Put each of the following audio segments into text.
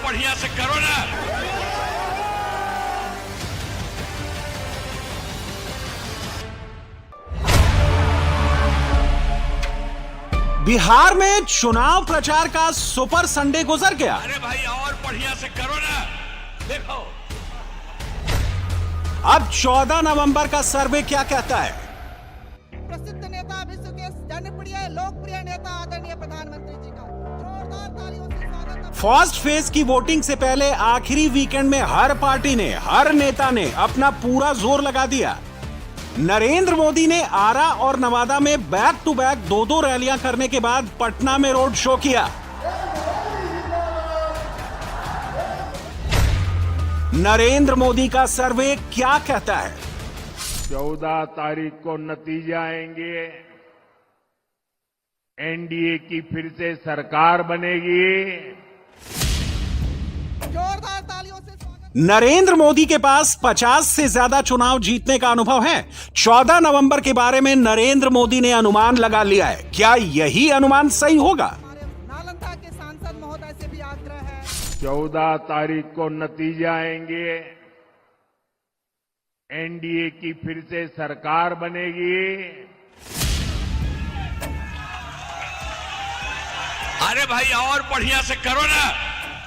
बढ़िया से करो ना। बिहार में चुनाव प्रचार का सुपर संडे गुजर गया। अरे भाई और बढ़िया से करो ना। देखो अब 14 नवंबर का सर्वे क्या कहता है? प्रसिद्ध नेता विश्व के जनप्रिय लोकप्रिय नेता आदरणीय प्रधानमंत्री जी का जोरदार तालियों से स्वागत। फर्स्ट फेज की वोटिंग से पहले आखिरी वीकेंड में हर पार्टी ने, हर नेता ने अपना पूरा जोर लगा दिया। नरेंद्र मोदी ने आरा और नवादा में बैक टू बैक 2-2 रैलियां करने के बाद पटना में रोड शो किया। नरेंद्र मोदी का सर्वे क्या कहता है? 14 तारीख को नतीजे आएंगे। एनडीए की फिर से सरकार बनेगी। जोरदार तालियों से स्वागत। नरेंद्र मोदी के पास 50 से ज्यादा चुनाव जीतने का अनुभव है। 14 नवंबर के बारे में नरेंद्र मोदी ने अनुमान लगा लिया है। क्या यही अनुमान सही होगा? हमारे नालंदा के सांसद महोदय से भी आग्रह है। 14 तारीख को नतीजे आएंगे। एनडीए की फिर से सरकार बनेगी। अरे भाई और बढ़िया से करो ना।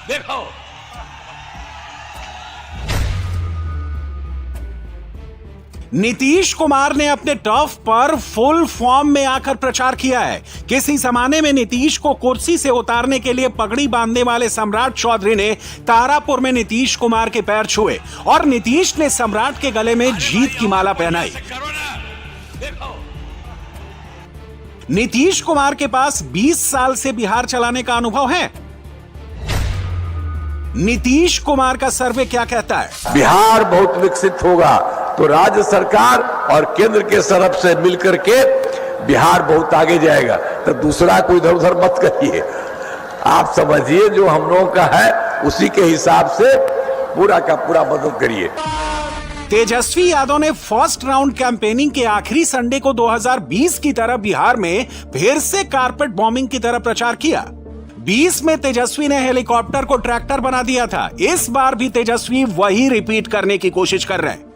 देखो नीतीश कुमार ने अपने टर्फ पर फुल फॉर्म में आकर प्रचार किया है। किसी जमाने में नीतीश को कुर्सी से उतारने के लिए पगड़ी बांधने वाले सम्राट चौधरी ने तारापुर में नीतीश कुमार के पैर छुए और नीतीश ने सम्राट के गले में जीत की माला पहनाई। करो ना। देखो नीतीश कुमार के पास 20 साल से बिहार चलाने का अनुभव है। नीतीश कुमार का सर्वे क्या कहता है? बिहार बहुत विकसित होगा तो राज्य सरकार और केंद्र के तरफ से मिलकर के बिहार बहुत आगे जाएगा। तो दूसरा कोई इधर उधर मत करिए, आप समझिए जो हम लोगों का है उसी के हिसाब से पूरा का पूरा मदद करिए। तेजस्वी यादव ने फर्स्ट राउंड कैंपेनिंग के आखिरी संडे को 2020 की तरह बिहार में फिर से कारपेट बॉम्बिंग की तरह प्रचार किया। 20 में तेजस्वी ने हेलीकॉप्टर को ट्रैक्टर बना दिया था। इस बार भी तेजस्वी वही रिपीट करने की कोशिश कर रहे हैं।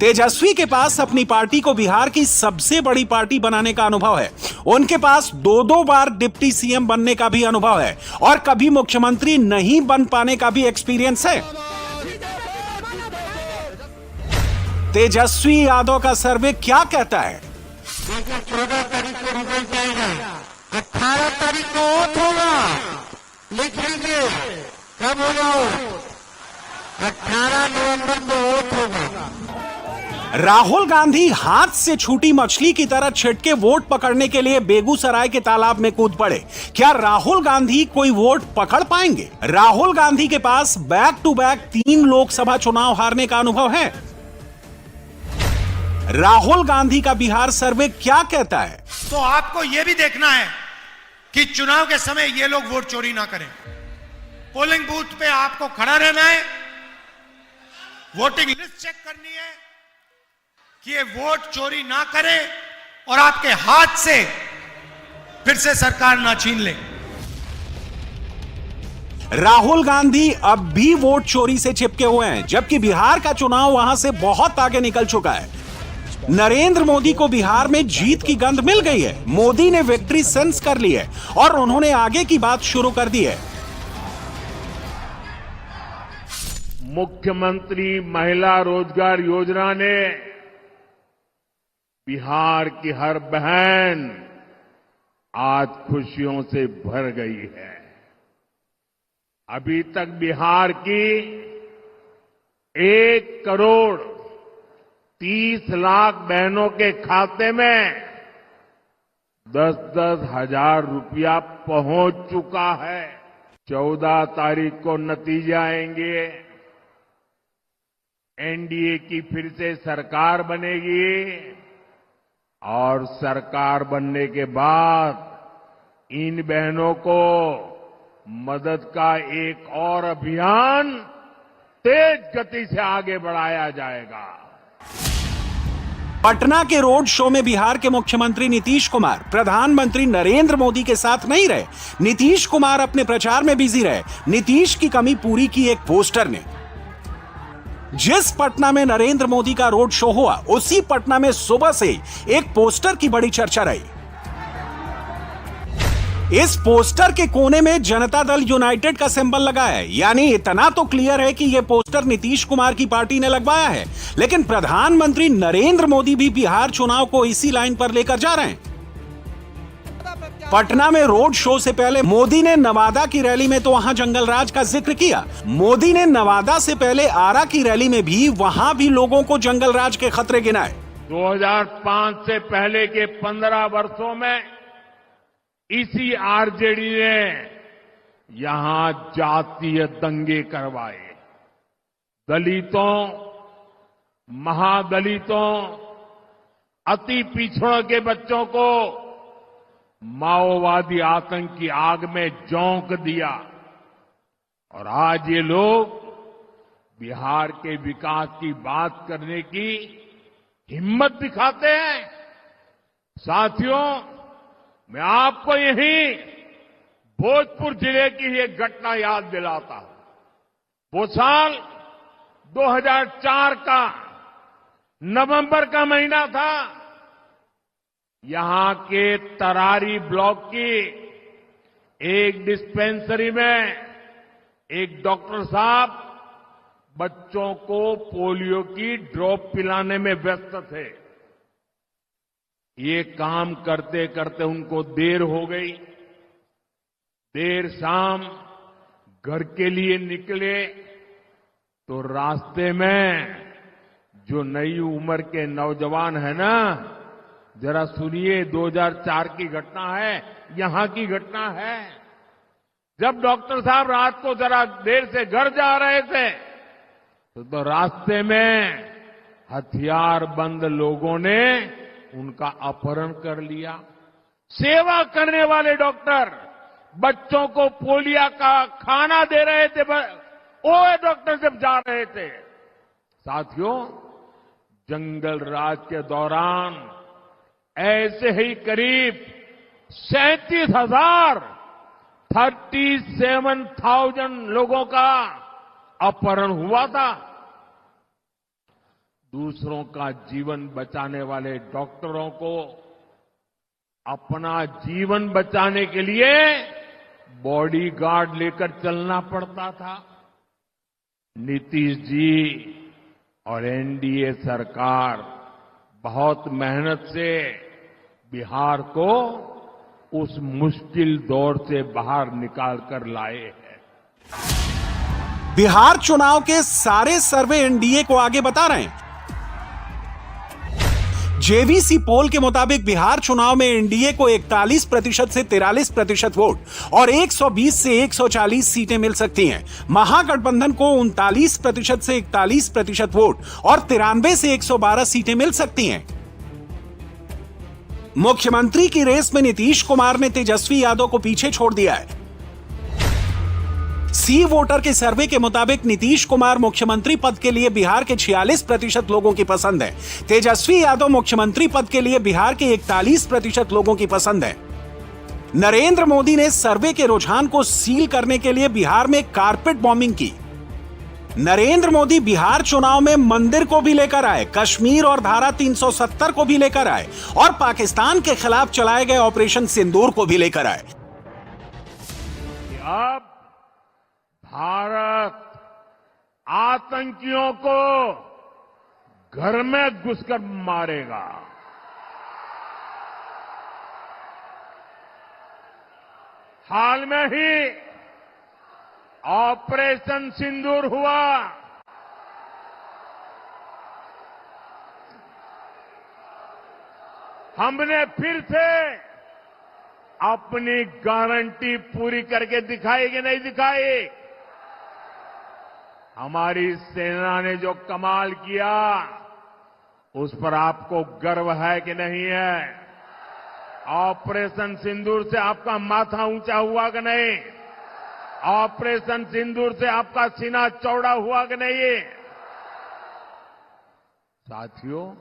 तेजस्वी के पास अपनी पार्टी को बिहार की सबसे बड़ी पार्टी बनाने का अनुभव है। उनके पास 2-2 बार डिप्टी सीएम बनने का भी अनुभव है और कभी मुख्यमंत्री नहीं बन पाने का भी एक्सपीरियंस है। तेजस्वी यादव का सर्वे क्या कहता है? 14 तारीख को रिजल्ट आएगा, 18 तारीख को वोट होगा। लिख लीजिए कब होगा? 18 नवंबर को वोट होगा। राहुल गांधी हाथ से छूटी मछली की तरह छिटके वोट पकड़ने के लिए बेगूसराय के तालाब में कूद पड़े। क्या राहुल गांधी कोई वोट पकड़ पाएंगे? राहुल गांधी के पास बैक टू बैक 3 लोकसभा चुनाव हारने का अनुभव है। राहुल गांधी का बिहार सर्वे क्या कहता है? तो आपको यह भी देखना है कि चुनाव के समय ये लोग वोट चोरी ना करें। पोलिंग बूथ पे आपको खड़ा रहना है, वोटिंग लिस्ट चेक करनी है कि ये वोट चोरी ना करे और आपके हाथ से फिर से सरकार ना छीन ले। राहुल गांधी अब भी वोट चोरी से चिपके हुए हैं, जबकि बिहार का चुनाव वहां से बहुत आगे निकल चुका है। नरेंद्र मोदी को बिहार में जीत की गंध मिल गई है। मोदी ने विक्ट्री सेंस कर ली है और उन्होंने आगे की बात शुरू कर दी है। मुख्यमंत्री महिला रोजगार योजना ने बिहार की हर बहन आज खुशियों से भर गई है। अभी तक बिहार की 1,30,00,000 बहनों के खाते में 10-10 हजार रुपया पहुंच चुका है। 14 तारीख को नतीजे आएंगे। एनडीए की फिर से सरकार बनेगी और सरकार बनने के बाद इन बहनों को मदद का एक और अभियान तेज गति से आगे बढ़ाया जाएगा। पटना के रोड शो में बिहार के मुख्यमंत्री नीतीश कुमार प्रधानमंत्री नरेंद्र मोदी के साथ नहीं रहे। नीतीश कुमार अपने प्रचार में बिजी रहे। नीतीश की कमी पूरी की एक पोस्टर ने। जिस पटना में नरेंद्र मोदी का रोड शो हुआ, उसी पटना में सुबह से एक पोस्टर की बड़ी चर्चा रही। इस पोस्टर के कोने में जनता दल यूनाइटेड का सिंबल लगा है, यानी इतना तो क्लियर है कि यह पोस्टर नीतीश कुमार की पार्टी ने लगवाया है। लेकिन प्रधानमंत्री नरेंद्र मोदी भी बिहार चुनाव को इसी लाइन पर लेकर जा रहे हैं। पटना में रोड शो से पहले मोदी ने नवादा की रैली में तो वहां जंगल राज का जिक्र किया। मोदी ने नवादा से पहले आरा की रैली में भी वहां भी लोगों को जंगल राज के खतरे गिनाए। 2005 से पहले के 15 वर्षों में इसी आरजेडी ने यहां जातीय दंगे करवाए। दलितों, महादलितों, अति पिछड़ों के बच्चों को माओवादी आतंक की आग में झोंक दिया। और आज ये लोग बिहार के विकास की बात करने की हिम्मत दिखाते हैं। साथियों, मैं आपको यही भोजपुर जिले की एक घटना याद दिलाता हूं। वो साल 2004 का नवंबर का महीना था। यहां के तरारी ब्लॉक की एक डिस्पेंसरी में एक डॉक्टर साहब बच्चों को पोलियो की ड्रॉप पिलाने में व्यस्त थे। ये काम करते करते उनको देर हो गई। देर शाम घर के लिए निकले तो रास्ते में जो नई उम्र के नौजवान है ना, जरा सुनिए, 2004 की घटना है, यहां की घटना है। जब डॉक्टर साहब रात को जरा देर से घर जा रहे थे तो रास्ते में हथियार बंद लोगों ने उनका अपहरण कर लिया। सेवा करने वाले डॉक्टर बच्चों को पोलियो का खाना दे रहे थे, वो डॉक्टर जब जा रहे थे। साथियों, जंगल राज के दौरान ऐसे ही करीब 37,000 लोगों का अपहरण हुआ था। दूसरों का जीवन बचाने वाले डॉक्टरों को अपना जीवन बचाने के लिए बॉडीगार्ड लेकर चलना पड़ता था। नीतीश जी और एनडीए सरकार बहुत मेहनत से बिहार को उस मुश्किल दौर से बाहर निकाल कर लाए हैं। बिहार चुनाव के सारे सर्वे एनडीए को आगे बता रहे हैं। जेवीसी पोल के मुताबिक बिहार चुनाव में एनडीए को 41% से 43% वोट और 120 से 140 सीटें मिल सकती हैं। महागठबंधन को 39% से 41% वोट और 93 से 112 सीटें मिल सकती हैं। मुख्यमंत्री की रेस में नीतीश कुमार ने तेजस्वी यादव को पीछे छोड़ दिया है। सी वोटर के सर्वे के मुताबिक नीतीश कुमार मुख्यमंत्री पद के लिए बिहार के 46% लोगों की पसंद है। तेजस्वी यादव मुख्यमंत्री पद के लिए बिहार के 41% लोगों की पसंद है। नरेंद्र मोदी ने सर्वे के रुझान को सील करने के लिए बिहार में कारपेट बॉम्बिंग की। नरेंद्र मोदी बिहार चुनाव में मंदिर को भी लेकर आए, कश्मीर और धारा 370 को भी लेकर आए और पाकिस्तान के खिलाफ चलाए गए ऑपरेशन सिंदूर को भी लेकर आए। अब भारत आतंकियों को घर में घुसकर मारेगा। हाल में ही ऑपरेशन सिंदूर हुआ। हमने फिर से अपनी गारंटी पूरी करके दिखाई कि नहीं दिखाई? हमारी सेना ने जो कमाल किया उस पर आपको गर्व है कि नहीं है? ऑपरेशन सिंदूर से आपका माथा ऊंचा हुआ कि नहीं? ऑपरेशन सिंदूर से आपका सीना चौड़ा हुआ कि नहीं? साथियों,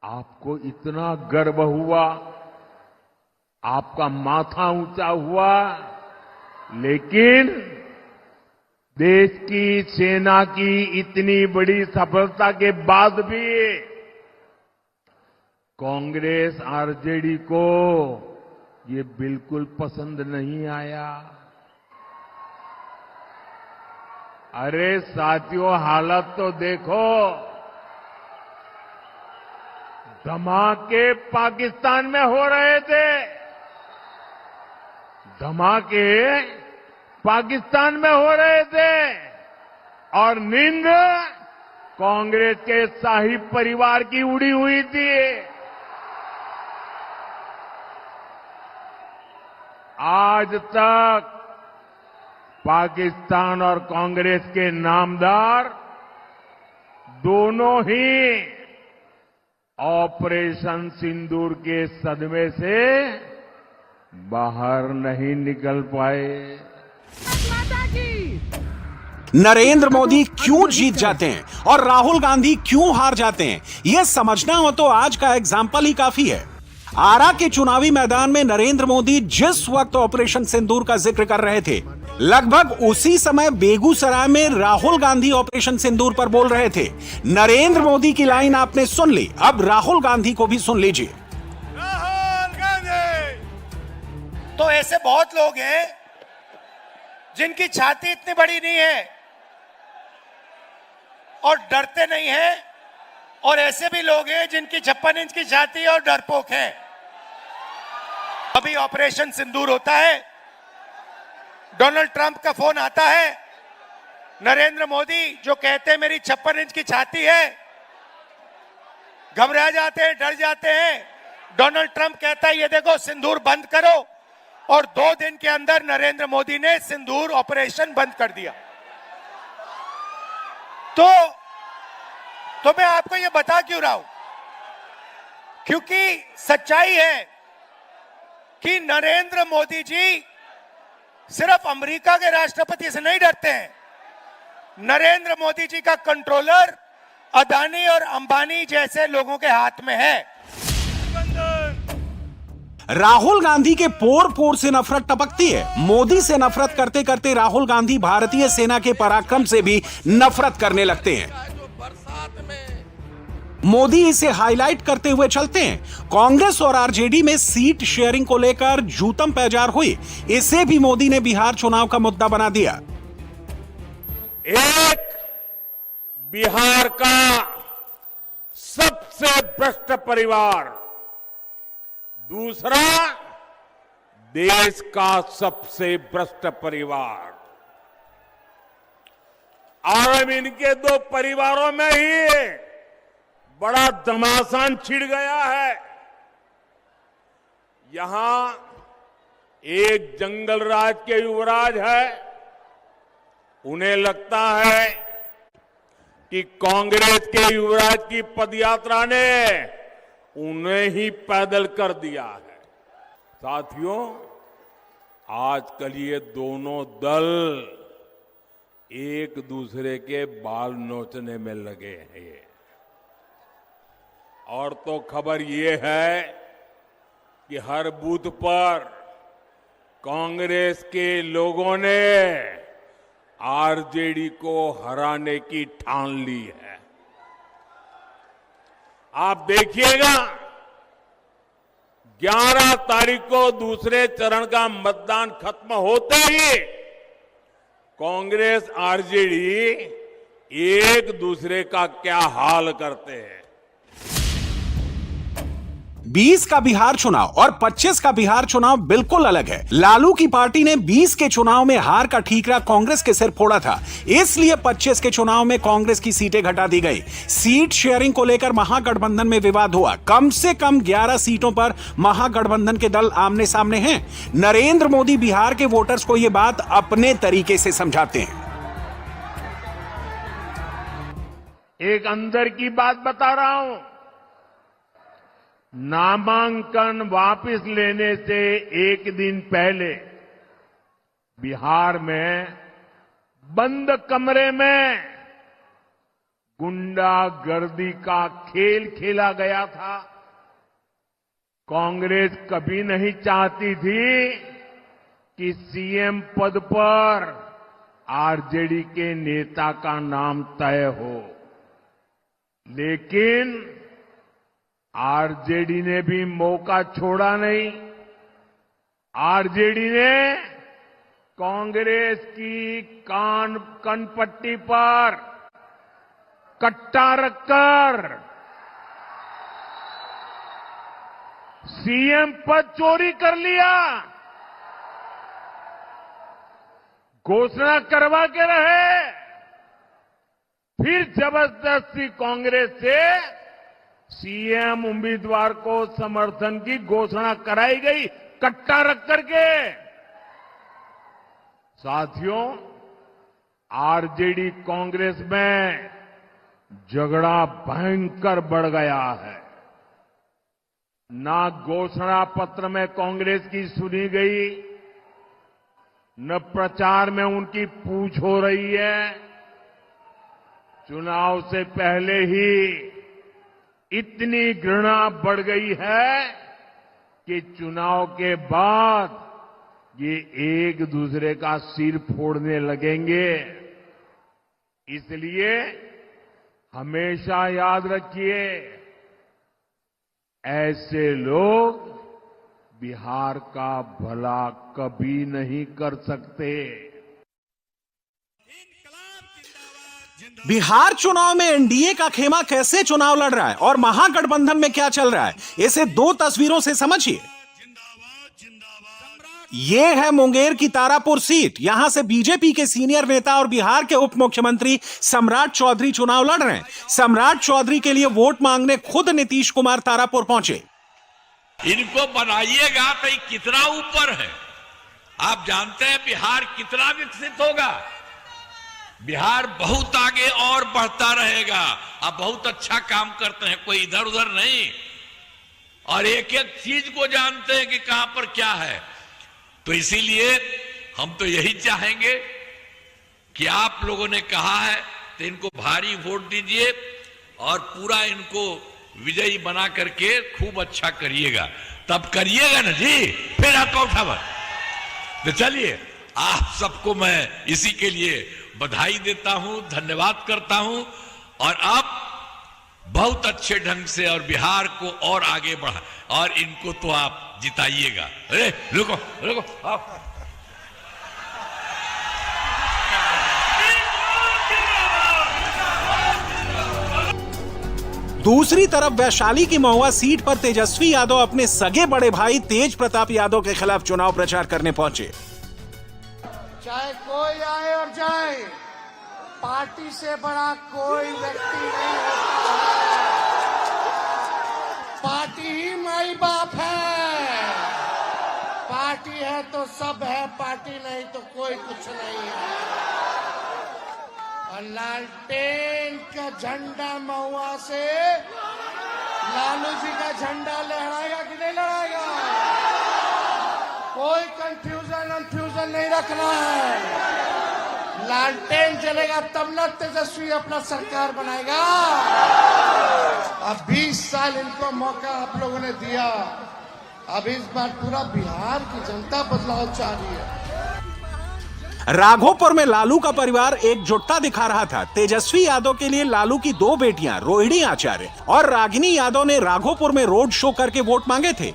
आपको इतना गर्व हुआ, आपका माथा ऊंचा हुआ, लेकिन देश की सेना की इतनी बड़ी सफलता के बाद भी कांग्रेस आरजेडी को ये बिल्कुल पसंद नहीं आया। अरे साथियों, हालत तो देखो। धमाके पाकिस्तान में हो रहे थे, धमाके पाकिस्तान में हो रहे थे, और नींद कांग्रेस के शाही परिवार की उड़ी हुई थी। आज तक पाकिस्तान और कांग्रेस के नामदार दोनों ही ऑपरेशन सिंदूर के सदमे से बाहर नहीं निकल पाए। नरेंद्र मोदी क्यों जीत जाते हैं और राहुल गांधी क्यों हार जाते हैं, यह समझना हो तो आज का एग्जाम्पल ही काफी है। आरा के चुनावी मैदान में नरेंद्र मोदी जिस वक्त ऑपरेशन सिंदूर का जिक्र कर रहे थे, लगभग उसी समय बेगूसराय में राहुल गांधी ऑपरेशन सिंदूर पर बोल रहे थे। नरेंद्र मोदी की लाइन आपने सुन ली, अब राहुल गांधी को भी सुन लीजिए। राहुल गांधी। तो ऐसे बहुत लोग हैं जिनकी छाती इतनी बड़ी नहीं है और डरते नहीं हैं, और ऐसे भी लोग हैं जिनकी 56 इंच की छाती और डरपोक है। अभी ऑपरेशन सिंदूर होता है, डोनाल्ड ट्रंप का फोन आता है, नरेंद्र मोदी जो कहते हैं मेरी 56 इंच की छाती है, घबरा जाते हैं, डर जाते हैं। डोनाल्ड ट्रंप कहता है ये देखो सिंदूर बंद करो, और 2 दिन के अंदर नरेंद्र मोदी ने सिंदूर ऑपरेशन बंद कर दिया। तो मैं आपको ये बता क्यों रहा हूं, क्योंकि सच्चाई है कि नरेंद्र मोदी जी सिर्फ अमेरिका के राष्ट्रपति से नहीं डरते हैं। नरेंद्र मोदी जी का कंट्रोलर अदानी और अंबानी जैसे लोगों के हाथ में है। राहुल गांधी के पोर पोर से नफरत टपकती है। मोदी से नफरत करते करते राहुल गांधी भारतीय सेना के पराक्रम से भी नफरत करने लगते हैं। मोदी इसे हाईलाइट करते हुए चलते हैं। कांग्रेस और आरजेडी में सीट शेयरिंग को लेकर जूतम पैजार हुई, इसे भी मोदी ने बिहार चुनाव का मुद्दा बना दिया। एक, बिहार का सबसे भ्रष्ट परिवार, दूसरा, देश का सबसे भ्रष्ट परिवार, और अब इनके 2 परिवारों में ही बड़ा घमासान छिड़ गया है। यहां एक जंगल राज के युवराज है, उन्हें लगता है कि कांग्रेस के युवराज की पदयात्रा ने उन्हें ही पैदल कर दिया है। साथियों, आजकल ये दोनों दल एक दूसरे के बाल नोचने में लगे हैं। और तो खबर ये है कि हर बूथ पर कांग्रेस के लोगों ने आरजेडी को हराने की ठान ली है। आप देखिएगा 11 तारीख को दूसरे चरण का मतदान खत्म होते ही कांग्रेस आरजेडी एक दूसरे का क्या हाल करते हैं। 20 का बिहार चुनाव और 25 का बिहार चुनाव बिल्कुल अलग है। लालू की पार्टी ने 20 के चुनाव में हार का ठीकरा कांग्रेस के सिर फोड़ा था, इसलिए 25 के चुनाव में कांग्रेस की सीटें घटा दी गई। सीट शेयरिंग को लेकर महागठबंधन में विवाद हुआ। कम से कम 11 सीटों पर महागठबंधन के दल आमने सामने हैं। नरेंद्र मोदी बिहार के वोटर्स को यह बात अपने तरीके से समझाते हैं। एक अंदर की बात बता रहा हूं, नामांकन वापस लेने से एक दिन पहले बिहार में बंद कमरे में गुंडागर्दी का खेल खेला गया था। कांग्रेस कभी नहीं चाहती थी कि सीएम पद पर आरजेडी के नेता का नाम तय हो, लेकिन आरजेडी ने भी मौका छोड़ा नहीं। आरजेडी ने कांग्रेस की कनपट्टी पर कट्टा रखकर सीएम पद चोरी कर लिया। घोषणा करवा के रहे, फिर जबरदस्ती कांग्रेस से सीएम उम्मीदवार को समर्थन की घोषणा कराई गई, कट्टा रख करके। साथियों, आरजेडी कांग्रेस में झगड़ा भयंकर बढ़ गया है। ना घोषणा पत्र में कांग्रेस की सुनी गई, न प्रचार में उनकी पूछ हो रही है। चुनाव से पहले ही इतनी घृणा बढ़ गई है कि चुनाव के बाद ये एक दूसरे का सिर फोड़ने लगेंगे। इसलिए हमेशा याद रखिए, ऐसे लोग बिहार का भला कभी नहीं कर सकते। बिहार चुनाव में एनडीए का खेमा कैसे चुनाव लड़ रहा है और महागठबंधन में क्या चल रहा है, इसे दो तस्वीरों से समझिए। यह है मुंगेर की तारापुर सीट। यहां से बीजेपी के सीनियर नेता और बिहार के उप मुख्यमंत्री सम्राट चौधरी चुनाव लड़ रहे हैं। सम्राट चौधरी के लिए वोट मांगने खुद नीतीश कुमार तारापुर पहुंचे। इनको बनाइएगा तो ये कितना ऊपर है। आप जानते हैं बिहार कितना विकसित होगा। बिहार बहुत आगे और बढ़ता रहेगा। आप बहुत अच्छा काम करते हैं, कोई इधर उधर नहीं, और एक एक चीज को जानते हैं कि कहां पर क्या है। तो इसीलिए हम तो यही चाहेंगे कि आप लोगों ने कहा है तो इनको भारी वोट दीजिए और पूरा इनको विजयी बना करके खूब अच्छा करिएगा। तब करिएगा ना जी, फिर आपका उठावा। तो चलिए, आप सबको मैं इसी के लिए बधाई देता हूं, धन्यवाद करता हूं, और आप बहुत अच्छे ढंग से और बिहार को और आगे बढ़ा, और इनको तो आप जिताइएगा। अरे रुको रुको, आप दूसरी तरफ वैशाली की महुआ सीट पर तेजस्वी यादव अपने सगे बड़े भाई तेज प्रताप यादव के खिलाफ चुनाव प्रचार करने पहुंचे। चाहे कोई आए और जाए, पार्टी से बड़ा कोई व्यक्ति नहीं होता है। पार्टी ही माई बाप है। पार्टी है तो सब है, पार्टी नहीं तो कोई कुछ नहीं है। और लालटेन का झंडा महुआ से लालू जी का झंडा लहराएगा कि नहीं लहराएगा? कोई कंफ्यूजन नहीं रखना है। लालटेन चलेगा तब न तेजस्वी अपना सरकार बनाएगा। अब 20 साल इनको मौका आप लोगों ने दिया। अब इस बार पूरा बिहार की जनता बदलाव चाह रही है। राघोपुर में लालू का परिवार एकजुटता दिखा रहा था। तेजस्वी यादव के लिए लालू की दो बेटियां रोहिणी आचार्य और रागिनी यादव ने राघोपुर में रोड शो करके वोट मांगे थे।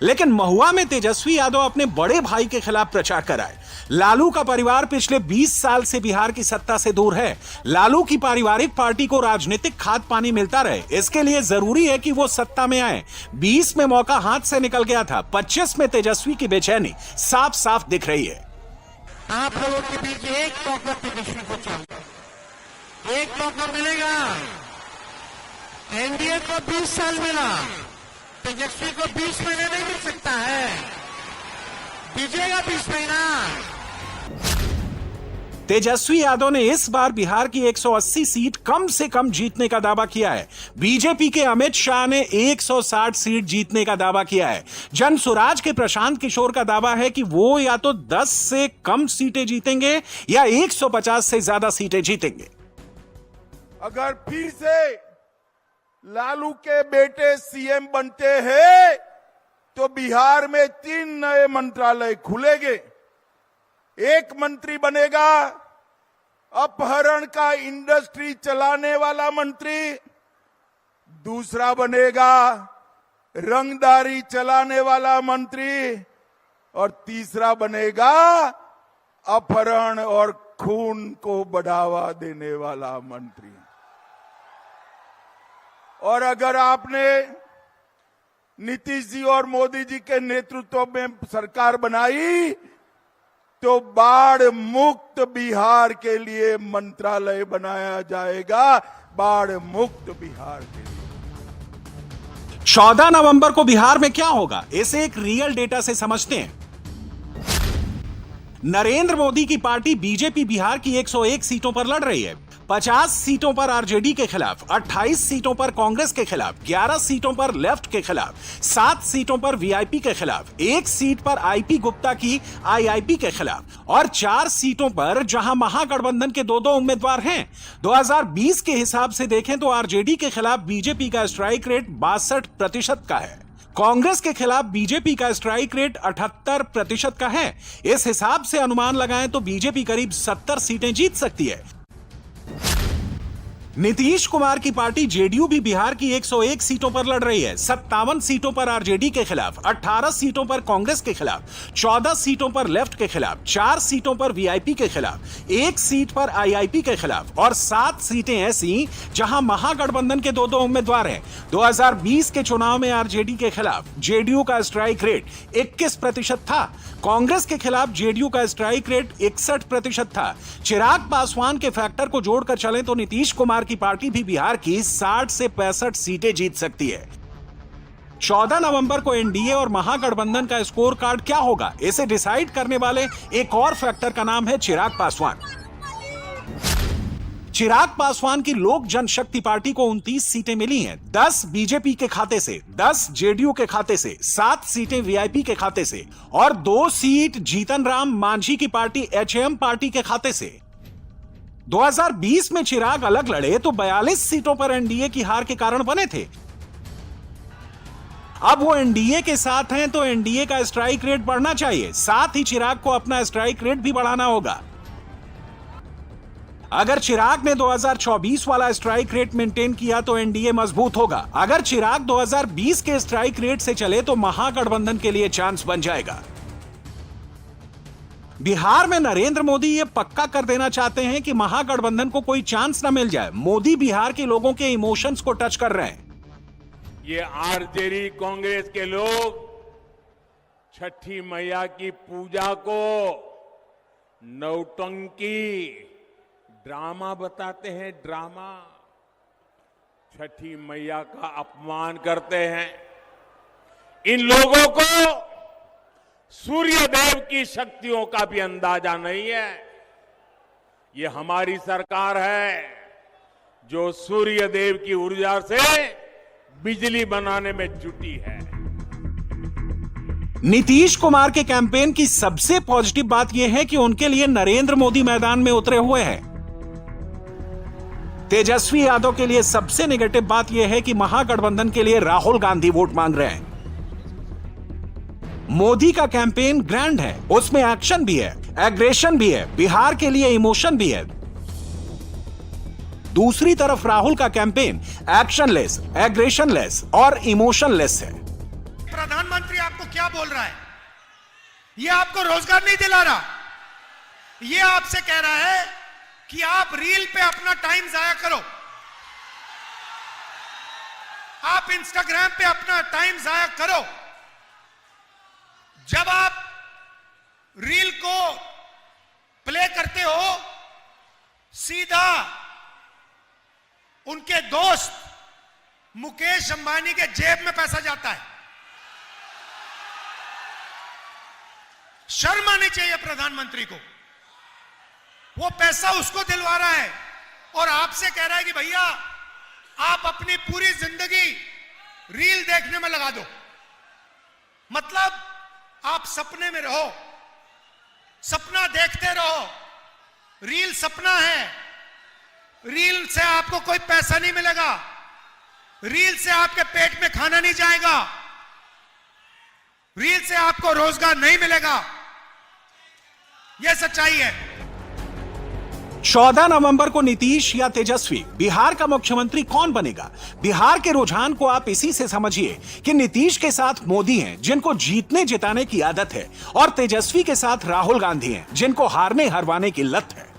लेकिन महुआ में तेजस्वी यादव अपने बड़े भाई के खिलाफ प्रचार कराए। लालू का परिवार पिछले 20 साल से बिहार की सत्ता से दूर है। लालू की पारिवारिक पार्टी को राजनीतिक खाद पानी मिलता रहे, इसके लिए जरूरी है कि वो सत्ता में आए। 20 में मौका हाथ से निकल गया था, 25 में तेजस्वी की बेचैनी साफ साफ दिख रही है। आप लोगों के बीच एक मौका तेजस्वी को चाहिए, एक मौका मिलेगा। एनडीए को 20 साल मिला, तेजस्वी को 20 महीने नहीं मिल सकता है। दीजिएगा 20 महीना। तेजस्वी यादव ने इस बार बिहार की 180 सीट कम से कम जीतने का दावा किया है। बीजेपी के अमित शाह ने 160 सीट जीतने का दावा किया है। जन स्वराज के प्रशांत किशोर का दावा है कि वो या तो 10 से कम सीटें जीतेंगे या 150 से ज्यादा सीटें जीतेंगे। अगर फिर से लालू के बेटे सीएम बनते हैं तो बिहार में 3 नए मंत्रालय खुलेंगे। एक मंत्री बनेगा अपहरण का इंडस्ट्री चलाने वाला मंत्री, दूसरा बनेगा रंगदारी चलाने वाला मंत्री और तीसरा बनेगा अपहरण और खून को बढ़ावा देने वाला मंत्री। और अगर आपने नीतीश जी और मोदी जी के नेतृत्व में सरकार बनाई तो बाढ़ मुक्त बिहार के लिए मंत्रालय बनाया जाएगा, बाढ़ मुक्त बिहार के लिए। 14 नवंबर को बिहार में क्या होगा, इसे एक रियल डेटा से समझते हैं। नरेंद्र मोदी की पार्टी बीजेपी बिहार की 101 सीटों पर लड़ रही है। 50 सीटों पर आरजेडी के खिलाफ, 28 सीटों पर कांग्रेस के खिलाफ, 11 सीटों पर लेफ्ट के खिलाफ, 7 सीटों पर वीआईपी के खिलाफ, 1 सीट पर आईपी गुप्ता की आईआईपी के खिलाफ और 4 सीटों पर जहां महागठबंधन के 2 उम्मीदवार हैं। 2020 के हिसाब से देखें तो आरजेडी के खिलाफ बीजेपी का स्ट्राइक रेट 62% का है, कांग्रेस के खिलाफ बीजेपी का स्ट्राइक रेट 78% का है। इस हिसाब से अनुमान लगाएं तो बीजेपी करीब 70 सीटें जीत सकती है। नीतीश कुमार की पार्टी जेडीयू भी बिहार की 101 सीटों पर लड़ रही है। 57 सीटों पर आरजेडी के खिलाफ, 18 सीटों पर कांग्रेस के खिलाफ, 14 सीटों पर लेफ्ट के खिलाफ, 4 सीटों पर वीआईपी के खिलाफ, 1 सीट पर आईआईपी के खिलाफ और 7 सीटें ऐसी जहां महागठबंधन के 2 उम्मीदवार हैं। 2020 के चुनाव में आरजेडी के खिलाफ जेडीयू का स्ट्राइक रेट 21% था, कांग्रेस के खिलाफ जेडीयू का स्ट्राइक रेट 61% था। चिराग पासवान के फैक्टर को जोड़कर चलें तो नीतीश कुमार की पार्टी भी बिहार की 60 से 65 सीटें जीत सकती है। 14 नवंबर को एनडीए और महागठबंधन का स्कोर कार्ड क्या होगा, इसे डिसाइड करने वाले एक और फैक्टर का नाम है चिराग पासवान। चिराग पासवान की लोक जनशक्ति पार्टी को 29 सीटें मिली हैं, 10 बीजेपी के खाते से, 10 जेडीयू के खाते से, 7 सीटें वीआईपी के खाते से और 2 सीट जीतन राम मांझी की पार्टी एचएम पार्टी के खाते से। 2020 में चिराग अलग लड़े तो 42 सीटों पर एनडीए की हार के कारण बने थे। अब वो एनडीए के साथ हैं तो एनडीए का स्ट्राइक रेट बढ़ना चाहिए, साथ ही चिराग को अपना स्ट्राइक रेट भी बढ़ाना होगा। अगर चिराग ने 2024 वाला स्ट्राइक रेट मेंटेन किया तो एनडीए मजबूत होगा। अगर चिराग 2020 के स्ट्राइक रेट से चले तो महागठबंधन के लिए चांस बन जाएगा। बिहार में नरेंद्र मोदी ये पक्का कर देना चाहते हैं कि महागठबंधन को कोई चांस न मिल जाए। मोदी बिहार के लोगों के इमोशंस को टच कर रहे हैं। ये आरजेडी कांग्रेस के लोग छठी मैया की पूजा को नौटंकी ड्रामा बताते हैं, ड्रामा। छठी मैया का अपमान करते हैं। इन लोगों को सूर्य देव की शक्तियों का भी अंदाजा नहीं है। ये हमारी सरकार है जो सूर्य देव की ऊर्जा से बिजली बनाने में जुटी है। नीतीश कुमार के कैंपेन की सबसे पॉजिटिव बात यह है कि उनके लिए नरेंद्र मोदी मैदान में उतरे हुए हैं। तेजस्वी यादव के लिए सबसे नेगेटिव बात यह है कि महागठबंधन के लिए राहुल गांधी वोट मांग रहे हैं। मोदी का कैंपेन ग्रैंड है, उसमें एक्शन भी है, एग्रेशन भी है, बिहार के लिए इमोशन भी है। दूसरी तरफ राहुल का कैंपेन एक्शनलेस, एग्रेशनलेस और इमोशनलेस है। प्रधानमंत्री आपको क्या बोल रहा है? ये आपको रोजगार नहीं दिला रहा। ये आपसे कह रहा है कि आप रील पे अपना टाइम जाया करो, आप इंस्टाग्राम पे अपना टाइम जाया करो। जब आप रील को प्ले करते हो, सीधा उनके दोस्त मुकेश अंबानी के जेब में पैसा जाता है। शर्म आनी चाहिए प्रधानमंत्री को। वो पैसा उसको दिलवा रहा है और आपसे कह रहा है कि भैया आप अपनी पूरी जिंदगी रील देखने में लगा दो। मतलब आप सपने में रहो, सपना देखते रहो। रील सपना है, रील से आपको कोई पैसा नहीं मिलेगा, रील से आपके पेट में खाना नहीं जाएगा, रील से आपको रोजगार नहीं मिलेगा। यह सच्चाई है। 14 नवंबर को नीतीश या तेजस्वी बिहार का मुख्यमंत्री कौन बनेगा? बिहार के रुझान को आप इसी से समझिए कि नीतीश के साथ मोदी हैं, जिनको जीतने जिताने की आदत है, और तेजस्वी के साथ राहुल गांधी हैं, जिनको हारने हरवाने की लत है।